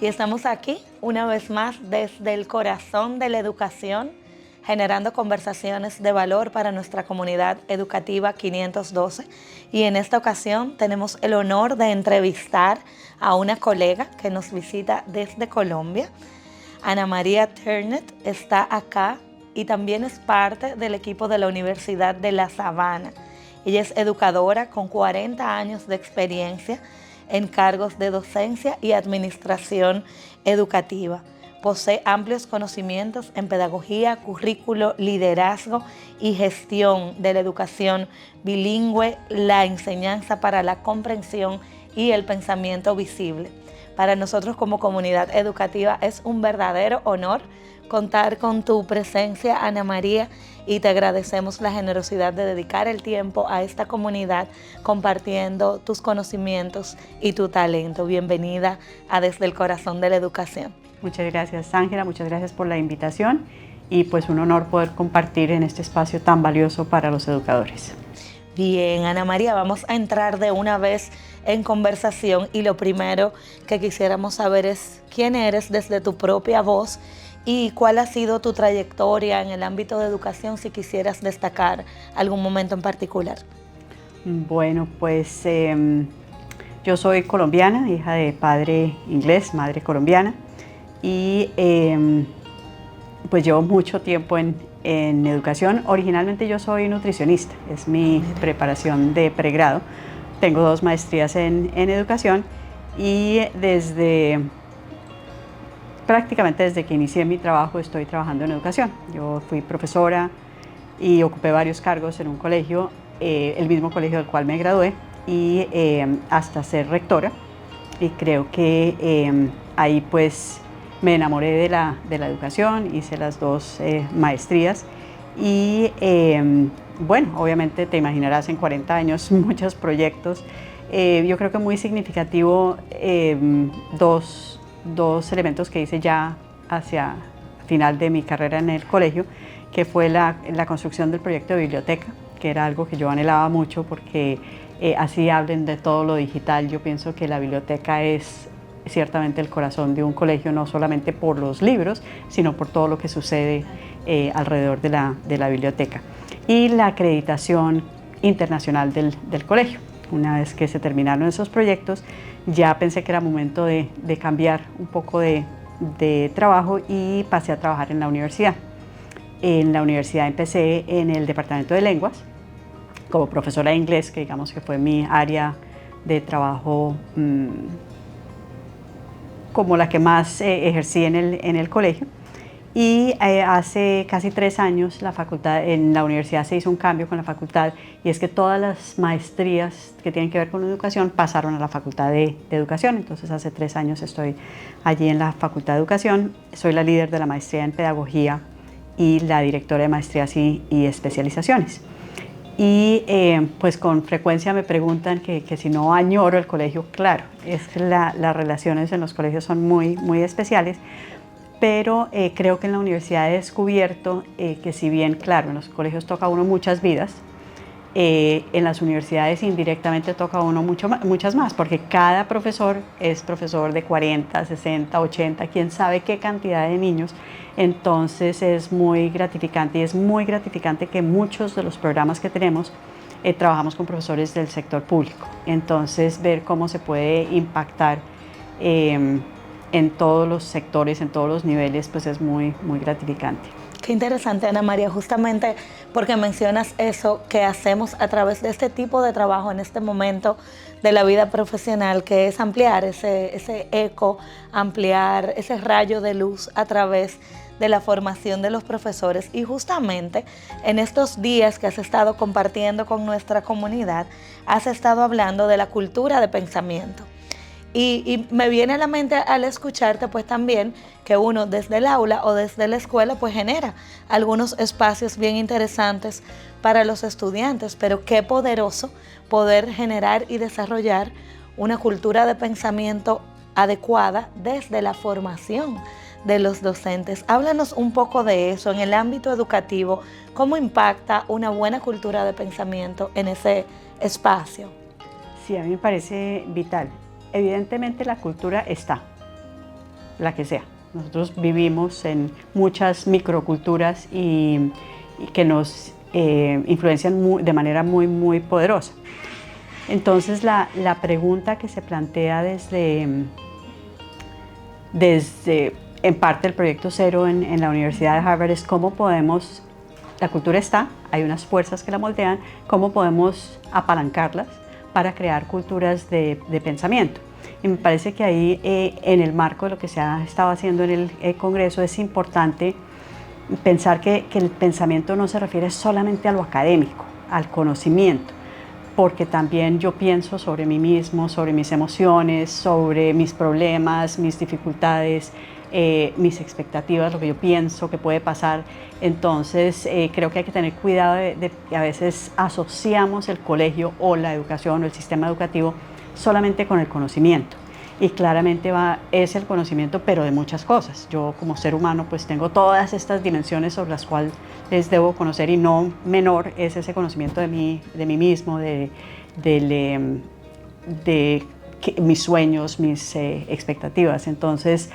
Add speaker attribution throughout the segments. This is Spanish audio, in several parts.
Speaker 1: Y estamos aquí una vez más desde el corazón de la educación, generando conversaciones de valor para nuestra comunidad educativa 512. Y en esta ocasión tenemos el honor de entrevistar a una colega que nos visita desde Colombia. Ana María Ternet está acá y también es parte del equipo de la Universidad de La Sabana. Ella es educadora con 40 años de experiencia en cargos de docencia y administración educativa. Posee amplios conocimientos en pedagogía, currículo, liderazgo y gestión de la educación bilingüe, la enseñanza para la comprensión y el pensamiento visible. Para nosotros como comunidad educativa es un verdadero honor contar con tu presencia, Ana María, y te agradecemos la generosidad de dedicar el tiempo a esta comunidad compartiendo tus conocimientos y tu talento. Bienvenida a Desde el Corazón de la Educación.
Speaker 2: Muchas gracias, Ángela, muchas gracias por la invitación y pues un honor poder compartir en este espacio tan valioso para los educadores.
Speaker 1: Bien, Ana María, vamos a entrar de una vez en conversación y lo primero que quisiéramos saber es quién eres desde tu propia voz y cuál ha sido tu trayectoria en el ámbito de educación, si quisieras destacar algún momento en particular.
Speaker 2: Bueno, pues yo soy colombiana, hija de padre inglés, madre colombiana y pues llevo mucho tiempo en educación. Originalmente yo soy nutricionista, es mi preparación de pregrado. Tengo 2 maestrías en educación y prácticamente desde que inicié mi trabajo estoy trabajando en educación. Yo fui profesora y ocupé varios cargos en un colegio, el mismo colegio del cual me gradué, y hasta ser rectora. Y creo que ahí pues me enamoré de la educación, hice las 2 maestrías y bueno, obviamente te imaginarás en 40 años muchos proyectos. Yo creo que muy significativo dos elementos que hice ya hacia final de mi carrera en el colegio, que fue la construcción del proyecto de biblioteca, que era algo que yo anhelaba mucho porque así hablen de todo lo digital. Yo pienso que la biblioteca es ciertamente el corazón de un colegio, no solamente por los libros, sino por todo lo que sucede alrededor de la biblioteca. Y la acreditación internacional del colegio. Una vez que se terminaron esos proyectos, ya pensé que era momento de cambiar un poco de trabajo y pasé a trabajar en la universidad. En la universidad empecé en el departamento de lenguas, como profesora de inglés, que digamos que fue mi área de trabajo como la que más ejercí en el colegio. Y hace casi 3 años en la universidad se hizo un cambio con la facultad, y es que todas las maestrías que tienen que ver con educación pasaron a la facultad de educación. Entonces hace 3 años estoy allí en la facultad de educación, soy la líder de la maestría en pedagogía y la directora de maestrías y especializaciones. Y pues con frecuencia me preguntan que si no añoro el colegio. Claro, es que las relaciones en los colegios son muy, muy especiales, pero creo que en la universidad he descubierto que si bien, claro, en los colegios toca a uno muchas vidas, en las universidades indirectamente toca a uno muchas más, porque cada profesor es profesor de 40, 60, 80, quién sabe qué cantidad de niños. Entonces es muy gratificante, y es muy gratificante que muchos de los programas que tenemos trabajamos con profesores del sector público. Entonces ver cómo se puede impactar en todos los sectores, en todos los niveles, pues es muy, muy gratificante.
Speaker 1: Qué interesante, Ana María, justamente porque mencionas eso que hacemos a través de este tipo de trabajo en este momento de la vida profesional, que es ampliar ese eco, ampliar ese rayo de luz a través de la formación de los profesores. Y justamente en estos días que has estado compartiendo con nuestra comunidad, has estado hablando de la cultura de pensamiento. Y me viene a la mente al escucharte pues también que uno desde el aula o desde la escuela pues genera algunos espacios bien interesantes para los estudiantes, pero qué poderoso poder generar y desarrollar una cultura de pensamiento adecuada desde la formación de los docentes. Háblanos un poco de eso en el ámbito educativo, cómo impacta una buena cultura de pensamiento en ese espacio.
Speaker 2: Sí, a mí me parece vital. Evidentemente la cultura está. la que sea. Nosotros vivimos en muchas microculturas y que nos influencian de manera muy, muy poderosa. Entonces la pregunta que se plantea desde en parte el Proyecto Cero en la Universidad de Harvard es cómo podemos, la cultura está, hay unas fuerzas que la moldean, cómo podemos apalancarlas para crear culturas de pensamiento. Y me parece que ahí, en el marco de lo que se ha estado haciendo en el Congreso, es importante pensar que el pensamiento no se refiere solamente a lo académico, al conocimiento, porque también yo pienso sobre mí mismo, sobre mis emociones, sobre mis problemas, mis dificultades, mis expectativas, lo que yo pienso que puede pasar. Entonces creo que hay que tener cuidado de que a veces asociamos el colegio o la educación o el sistema educativo solamente con el conocimiento. Y claramente es el conocimiento, pero de muchas cosas. Yo como ser humano pues tengo todas estas dimensiones sobre las cuales les debo conocer, y no menor es ese conocimiento de mí mismo, de mis sueños, mis expectativas. Entonces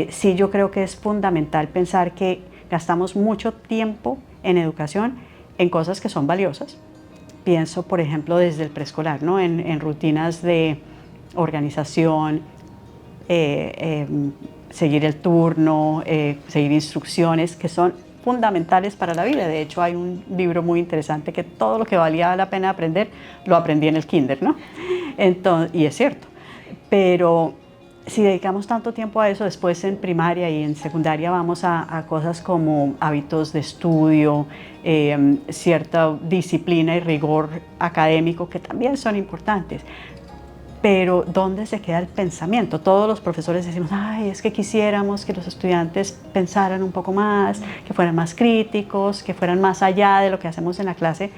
Speaker 2: sí, yo creo que es fundamental pensar que gastamos mucho tiempo en educación en cosas que son valiosas. Pienso, por ejemplo, desde el preescolar, ¿no? en rutinas de organización, seguir el turno, seguir instrucciones que son fundamentales para la vida. De hecho, hay un libro muy interesante que todo lo que valía la pena aprender lo aprendí en el kinder, ¿no? Entonces, y es cierto, pero si dedicamos tanto tiempo a eso, después en primaria y en secundaria vamos a cosas como hábitos de estudio, cierta disciplina y rigor académico que también son importantes. Pero ¿dónde se queda el pensamiento? Todos los profesores decimos, ay, es que quisiéramos que los estudiantes pensaran un poco más, que fueran más críticos, que fueran más allá de lo que hacemos en la clase,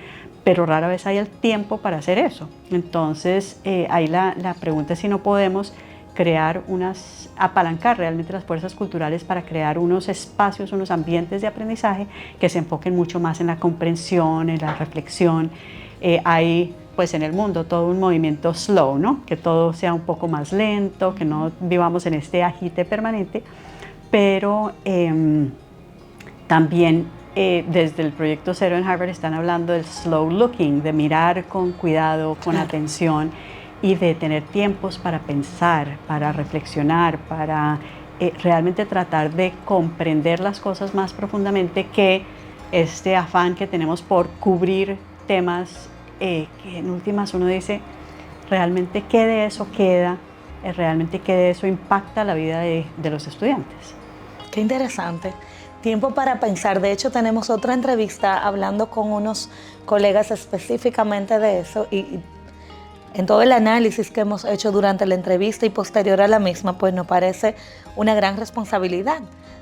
Speaker 2: pero rara vez hay el tiempo para hacer eso. Entonces, ahí la pregunta es si no podemos apalancar realmente las fuerzas culturales para crear unos espacios, unos ambientes de aprendizaje que se enfoquen mucho más en la comprensión, en la reflexión. Hay pues en el mundo todo un movimiento slow, ¿no? Que todo sea un poco más lento, que no vivamos en este agite permanente, pero también desde el Proyecto Cero en Harvard están hablando del slow looking, de mirar con cuidado, con atención, y de tener tiempos para pensar, para reflexionar, para realmente tratar de comprender las cosas más profundamente que este afán que tenemos por cubrir temas que en últimas uno dice, realmente qué de eso queda, realmente qué de eso impacta la vida de los estudiantes.
Speaker 1: Qué interesante. Tiempo para pensar. De hecho, tenemos otra entrevista hablando con unos colegas específicamente de eso, y en todo el análisis que hemos hecho durante la entrevista y posterior a la misma, pues nos parece una gran responsabilidad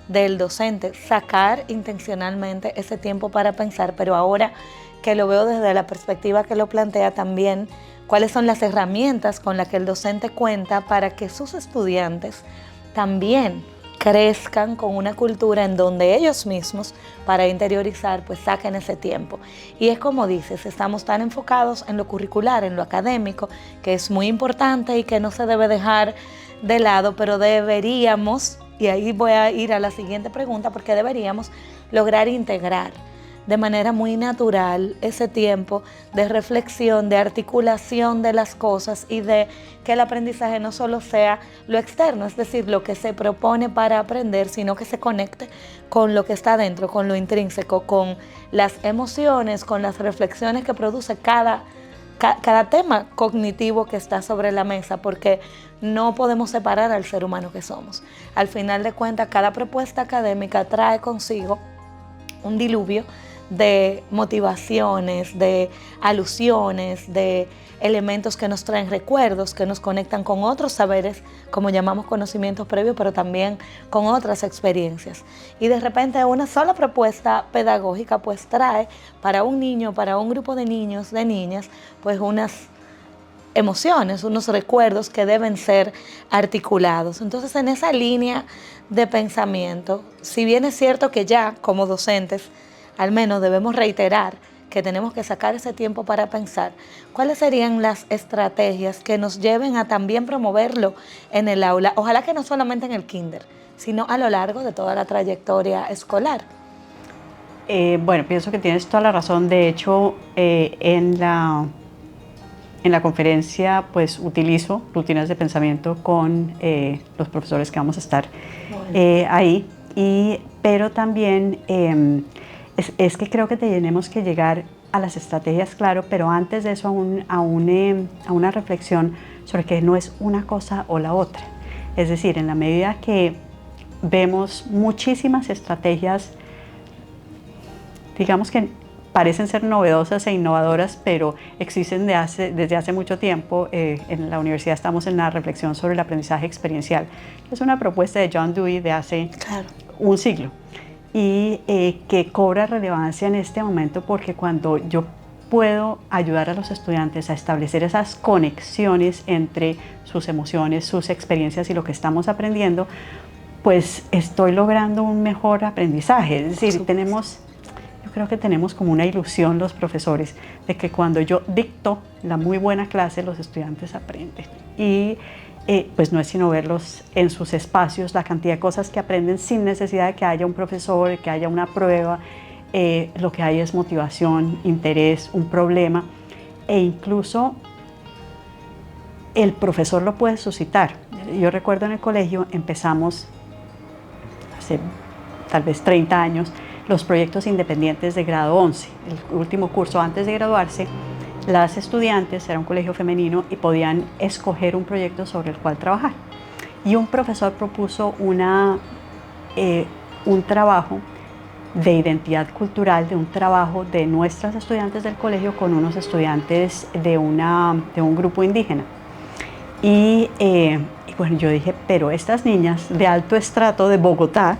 Speaker 1: del docente sacar intencionalmente ese tiempo para pensar, pero ahora que lo veo desde la perspectiva que lo plantea también, cuáles son las herramientas con las que el docente cuenta para que sus estudiantes también crezcan con una cultura en donde ellos mismos, para interiorizar, pues saquen ese tiempo. Y es como dices, estamos tan enfocados en lo curricular, en lo académico, que es muy importante y que no se debe dejar de lado, pero deberíamos, y ahí voy a ir a la siguiente pregunta, porque deberíamos lograr integrar de manera muy natural ese tiempo de reflexión, de articulación de las cosas, y de que el aprendizaje no solo sea lo externo, es decir, lo que se propone para aprender, sino que se conecte con lo que está dentro, con lo intrínseco, con las emociones, con las reflexiones que produce cada tema cognitivo que está sobre la mesa, porque no podemos separar al ser humano que somos. Al final de cuentas, cada propuesta académica trae consigo un diluvio de motivaciones, de alusiones, de elementos que nos traen recuerdos, que nos conectan con otros saberes, como llamamos conocimientos previos, pero también con otras experiencias. Y de repente una sola propuesta pedagógica pues trae para un niño, para un grupo de niños, de niñas, pues unas emociones, unos recuerdos que deben ser articulados. Entonces, en esa línea de pensamiento, si bien es cierto que ya como docentes al menos debemos reiterar que tenemos que sacar ese tiempo para pensar, ¿cuáles serían las estrategias que nos lleven a también promoverlo en el aula? Ojalá que no solamente en el kinder, sino a lo largo de toda la trayectoria escolar.
Speaker 2: Bueno, pienso que tienes toda la razón. De hecho, en la conferencia pues utilizo rutinas de pensamiento con los profesores que vamos a estar ahí, pero también es que creo que tenemos que llegar a las estrategias, claro, pero antes de eso a una reflexión sobre que no es una cosa o la otra. Es decir, en la medida que vemos muchísimas estrategias, digamos que parecen ser novedosas e innovadoras, pero existen desde hace mucho tiempo. En la universidad estamos en la reflexión sobre el aprendizaje experiencial, que es una propuesta de John Dewey de hace un siglo y que cobra relevancia en este momento, porque cuando yo puedo ayudar a los estudiantes a establecer esas conexiones entre sus emociones, sus experiencias y lo que estamos aprendiendo, pues estoy logrando un mejor aprendizaje. Es decir, creo que tenemos como una ilusión los profesores de que cuando yo dicto la muy buena clase, los estudiantes aprenden. Y pues no es sino verlos en sus espacios, la cantidad de cosas que aprenden sin necesidad de que haya un profesor, que haya una prueba. Lo que hay es motivación, interés, un problema, e incluso el profesor lo puede suscitar. Yo recuerdo en el colegio empezamos hace tal vez 30 años los proyectos independientes de grado 11, el último curso antes de graduarse. Las estudiantes, era un colegio femenino, y podían escoger un proyecto sobre el cual trabajar. Y un profesor propuso un trabajo de identidad cultural, de un trabajo de nuestras estudiantes del colegio con unos estudiantes de un grupo indígena. Y bueno, yo dije, pero estas niñas de alto estrato de Bogotá,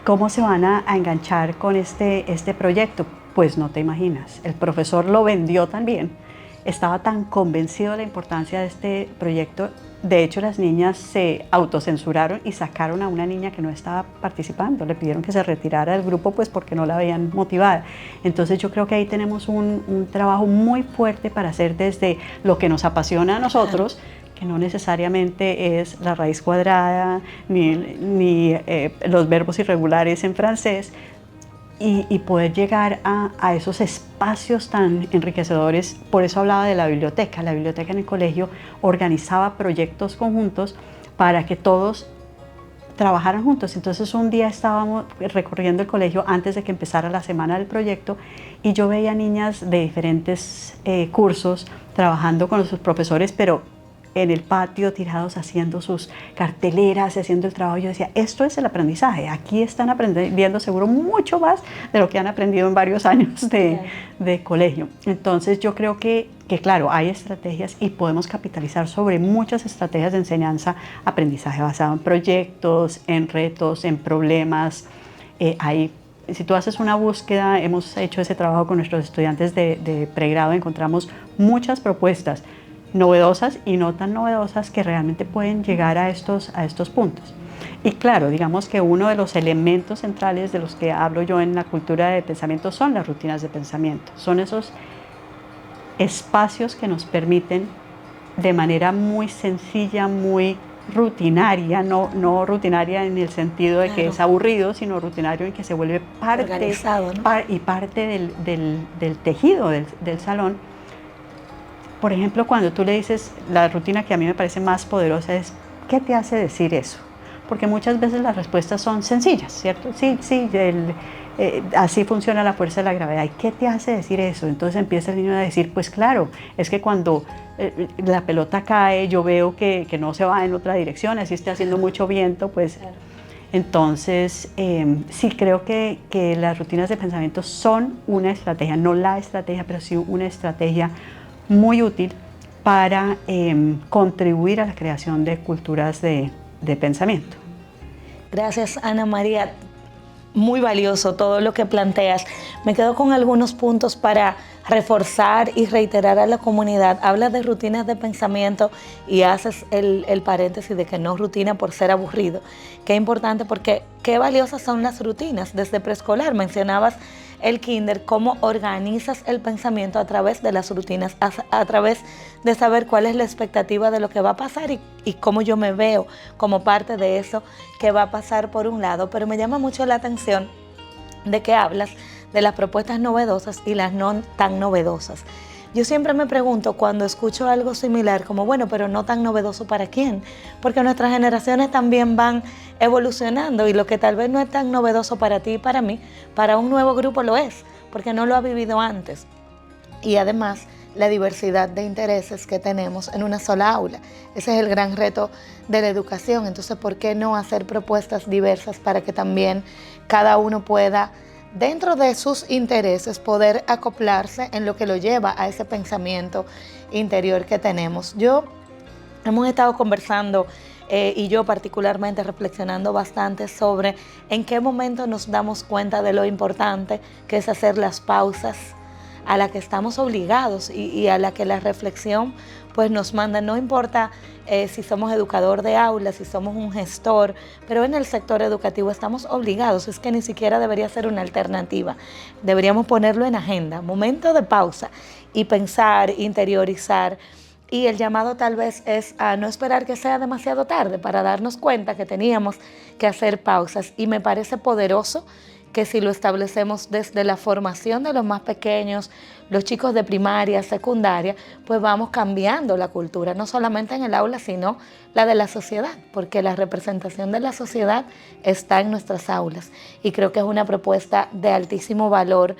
Speaker 2: ¿cómo se van a enganchar con este proyecto? Pues no te imaginas, el profesor lo vendió también, estaba tan convencido de la importancia de este proyecto. De hecho, las niñas se autocensuraron y sacaron a una niña que no estaba participando, le pidieron que se retirara del grupo pues porque no la veían motivada. Entonces yo creo que ahí tenemos un trabajo muy fuerte para hacer desde lo que nos apasiona a nosotros, que no necesariamente es la raíz cuadrada ni los verbos irregulares en francés, y poder llegar a esos espacios tan enriquecedores. Por eso hablaba de la biblioteca. La biblioteca en el colegio organizaba proyectos conjuntos para que todos trabajaran juntos. Entonces un día estábamos recorriendo el colegio antes de que empezara la semana del proyecto, y yo veía niñas de diferentes cursos trabajando con sus profesores, pero en el patio tirados haciendo sus carteleras, haciendo el trabajo. Yo decía, esto es el aprendizaje, aquí están aprendiendo seguro mucho más de lo que han aprendido en varios años de colegio. Entonces yo creo que claro, hay estrategias y podemos capitalizar sobre muchas estrategias de enseñanza, aprendizaje basado en proyectos, en retos, en problemas. Si tú haces una búsqueda, hemos hecho ese trabajo con nuestros estudiantes de pregrado, encontramos muchas propuestas novedosas y no tan novedosas que realmente pueden llegar a estos puntos. Y claro, digamos que uno de los elementos centrales de los que hablo yo en la cultura de pensamiento son las rutinas de pensamiento. Son esos espacios que nos permiten de manera muy sencilla, muy rutinaria, no rutinaria en el sentido de que es aburrido, sino rutinario en que se vuelve parte, organizado, ¿no? Parte del tejido del salón. Por ejemplo, cuando tú le dices, la rutina que a mí me parece más poderosa es, ¿qué te hace decir eso? Porque muchas veces las respuestas son sencillas, ¿cierto? Sí, así funciona la fuerza de la gravedad. ¿Y qué te hace decir eso? Entonces empieza el niño a decir, pues claro, es que cuando la pelota cae, yo veo que no se va en otra dirección, así esté haciendo mucho viento, pues... Claro. Entonces, sí, creo que las rutinas de pensamiento son una estrategia, no la estrategia, pero sí una estrategia muy útil para contribuir a la creación de culturas de pensamiento.
Speaker 1: Gracias, Ana María. Muy valioso todo lo que planteas. Me quedo con algunos puntos para reforzar y reiterar a la comunidad. Hablas de rutinas de pensamiento y haces el paréntesis de que no rutina por ser aburrido. Qué importante, porque qué valiosas son las rutinas desde preescolar. Mencionabas el kinder, cómo organizas el pensamiento a través de las rutinas, a través de saber cuál es la expectativa de lo que va a pasar y cómo yo me veo como parte de eso que va a pasar por un lado. Pero me llama mucho la atención de que hablas de las propuestas novedosas y las no tan novedosas. Yo siempre me pregunto cuando escucho algo similar, como bueno, pero no tan novedoso ¿para quién? Porque nuestras generaciones también van evolucionando y lo que tal vez no es tan novedoso para ti y para mí, para un nuevo grupo lo es, porque no lo ha vivido antes. Y además, la diversidad de intereses que tenemos en una sola aula. Ese es el gran reto de la educación. Entonces, ¿por qué no hacer propuestas diversas para que también cada uno pueda, dentro de sus intereses, poder acoplarse en lo que lo lleva a ese pensamiento interior que tenemos? Hemos estado conversando y yo particularmente reflexionando bastante sobre en qué momento nos damos cuenta de lo importante que es hacer las pausas a la que estamos obligados y a la que la reflexión pues nos manda. No importa si somos educador de aula, si somos un gestor, pero en el sector educativo estamos obligados, es que ni siquiera debería ser una alternativa. Deberíamos ponerlo en agenda, momento de pausa y pensar, interiorizar. Y el llamado tal vez es a no esperar que sea demasiado tarde para darnos cuenta que teníamos que hacer pausas. Y me parece poderoso que si lo establecemos desde la formación de los más pequeños, los chicos de primaria, secundaria, pues vamos cambiando la cultura, no solamente en el aula, sino la de la sociedad, porque la representación de la sociedad está en nuestras aulas. Y creo que es una propuesta de altísimo valor.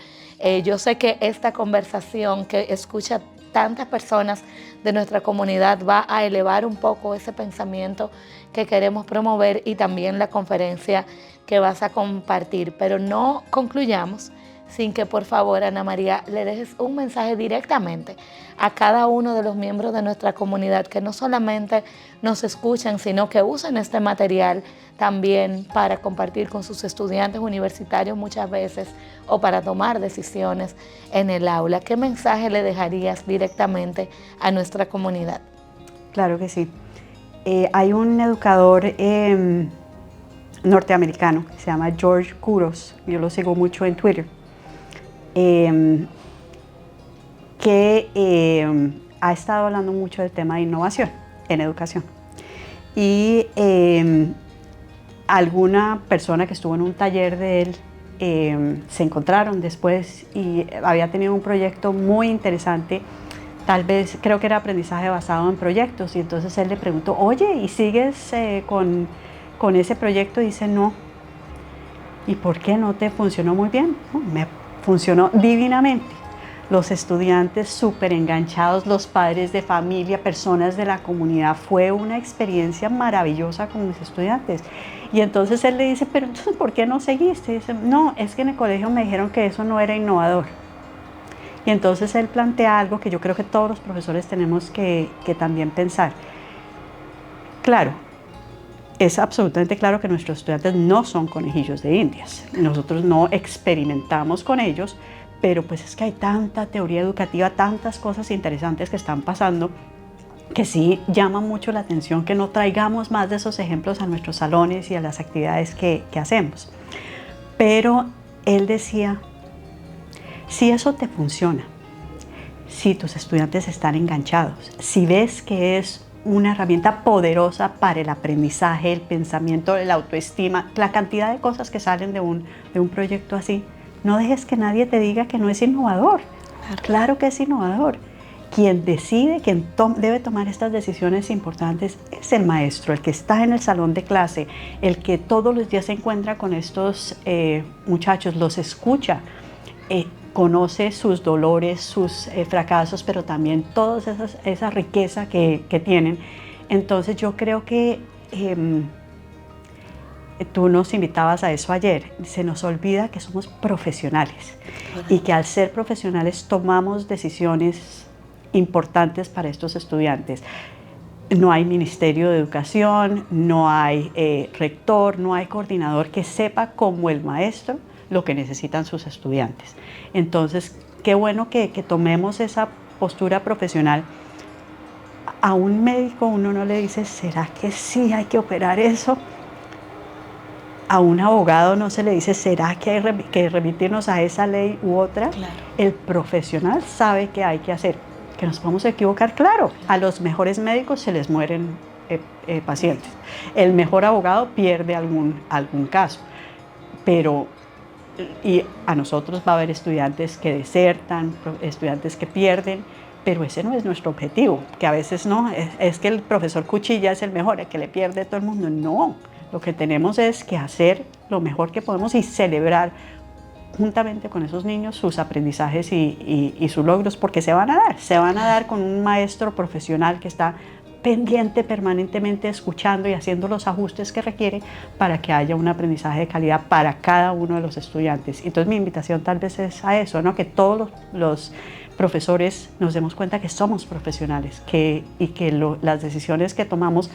Speaker 1: Yo sé que esta conversación que escucha tantas personas de nuestra comunidad va a elevar un poco ese pensamiento que queremos promover y también la conferencia que vas a compartir. Pero no concluyamos sin que por favor, Ana María, le dejes un mensaje directamente a cada uno de los miembros de nuestra comunidad que no solamente nos escuchan, sino que usan este material también para compartir con sus estudiantes universitarios muchas veces o para tomar decisiones en el aula. ¿Qué mensaje le dejarías directamente a nuestra comunidad?
Speaker 2: Claro que sí. Hay un educador norteamericano que se llama George Couros, yo lo sigo mucho en Twitter, que ha estado hablando mucho del tema de innovación en educación. Y alguna persona que estuvo en un taller de él se encontraron después y había tenido un proyecto muy interesante. Tal vez, creo que era aprendizaje basado en proyectos, y entonces él le preguntó, oye, ¿y sigues con ese proyecto? Y dice, no. ¿Y por qué no te funcionó muy bien? No, me funcionó divinamente. Los estudiantes súper enganchados, los padres de familia, personas de la comunidad. Fue una experiencia maravillosa con mis estudiantes. Y entonces él le dice, pero entonces, ¿por qué no seguiste? Y dice, no, es que en el colegio me dijeron que eso no era innovador. Y entonces él plantea algo que yo creo que todos los profesores tenemos que también pensar. Claro, es absolutamente claro que nuestros estudiantes no son conejillos de indias. Nosotros no experimentamos con ellos, pero pues es que hay tanta teoría educativa, tantas cosas interesantes que están pasando, que sí llama mucho la atención que no traigamos más de esos ejemplos a nuestros salones y a las actividades que hacemos. Pero él decía, si eso te funciona, si tus estudiantes están enganchados, si ves que es una herramienta poderosa para el aprendizaje, el pensamiento, la autoestima, la cantidad de cosas que salen de un proyecto así, no dejes que nadie te diga que no es innovador. Claro que es innovador. Quien decide, quien debe tomar estas decisiones importantes es el maestro, el que está en el salón de clase, el que todos los días se encuentra con estos muchachos, los escucha, conoce sus dolores, sus fracasos, pero también toda esa riqueza que tienen. Entonces yo creo que tú nos invitabas a eso ayer, se nos olvida que somos profesionales y que al ser profesionales tomamos decisiones importantes para estos estudiantes. No hay Ministerio de Educación, no hay rector, no hay coordinador que sepa como el maestro lo que necesitan sus estudiantes. Entonces, qué bueno que tomemos esa postura profesional. A un médico uno no le dice, ¿será que sí hay que operar eso? A un abogado no se le dice, ¿será que hay que remitirnos a esa ley u otra?
Speaker 1: Claro.
Speaker 2: El profesional sabe qué hay que hacer. Que nos podemos equivocar, claro. A los mejores médicos se les mueren pacientes. El mejor abogado pierde algún caso. Pero y a nosotros va a haber estudiantes que desertan, estudiantes que pierden, pero ese no es nuestro objetivo, que a veces no, es que el profesor Cuchilla es el mejor, el que le pierde a todo el mundo. No, lo que tenemos es que hacer lo mejor que podemos y celebrar juntamente con esos niños sus aprendizajes y sus logros, porque se van a dar con un maestro profesional que está pendiente permanentemente, escuchando y haciendo los ajustes que requiere para que haya un aprendizaje de calidad para cada uno de los estudiantes. Entonces mi invitación tal vez es a eso, ¿no? Que todos los profesores nos demos cuenta que somos profesionales y que las decisiones que tomamos,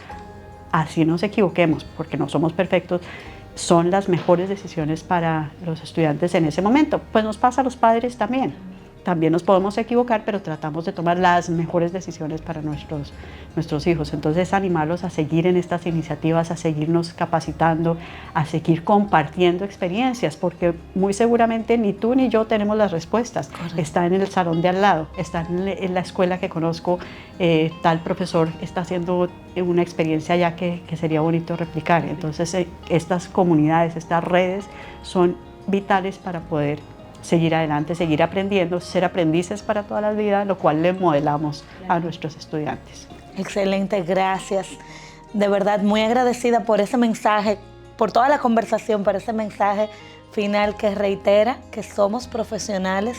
Speaker 2: así nos equivoquemos, porque no somos perfectos, son las mejores decisiones para los estudiantes en ese momento. Pues nos pasa a los padres también. También nos podemos equivocar, pero tratamos de tomar las mejores decisiones para nuestros hijos. Entonces, animarlos a seguir en estas iniciativas, a seguirnos capacitando, a seguir compartiendo experiencias, porque muy seguramente ni tú ni yo tenemos las respuestas. Correcto. Está en el salón de al lado, está en la escuela que conozco, tal profesor está haciendo una experiencia ya que sería bonito replicar. Entonces, estas comunidades, estas redes son vitales para poder seguir adelante, seguir aprendiendo, ser aprendices para toda la vida, lo cual le modelamos a nuestros estudiantes.
Speaker 1: Excelente, gracias. De verdad, muy agradecida por ese mensaje, por toda la conversación, por ese mensaje final que reitera que somos profesionales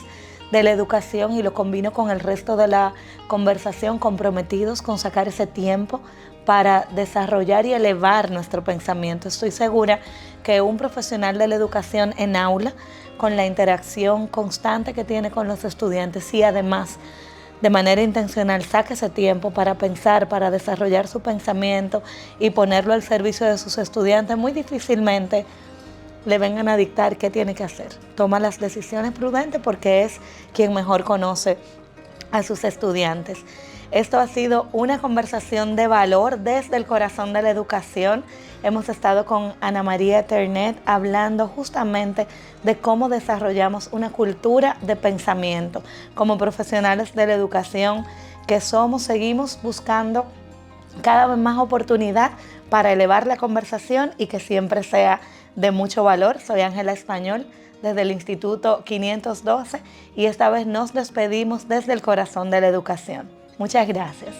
Speaker 1: de la educación, y lo combino con el resto de la conversación, comprometidos con sacar ese tiempo para desarrollar y elevar nuestro pensamiento. Estoy segura que un profesional de la educación en aula, con la interacción constante que tiene con los estudiantes y además de manera intencional saque ese tiempo para pensar, para desarrollar su pensamiento y ponerlo al servicio de sus estudiantes, muy difícilmente le vengan a dictar qué tiene que hacer. Toma las decisiones prudentes porque es quien mejor conoce a sus estudiantes. Esto ha sido una conversación de valor desde el corazón de la educación. Hemos estado con Ana María Ternet hablando justamente de cómo desarrollamos una cultura de pensamiento. Como profesionales de la educación que somos, seguimos buscando cada vez más oportunidad para elevar la conversación y que siempre sea de mucho valor. Soy Ángela Español desde el Instituto 512 y esta vez nos despedimos desde el corazón de la educación. Muchas gracias.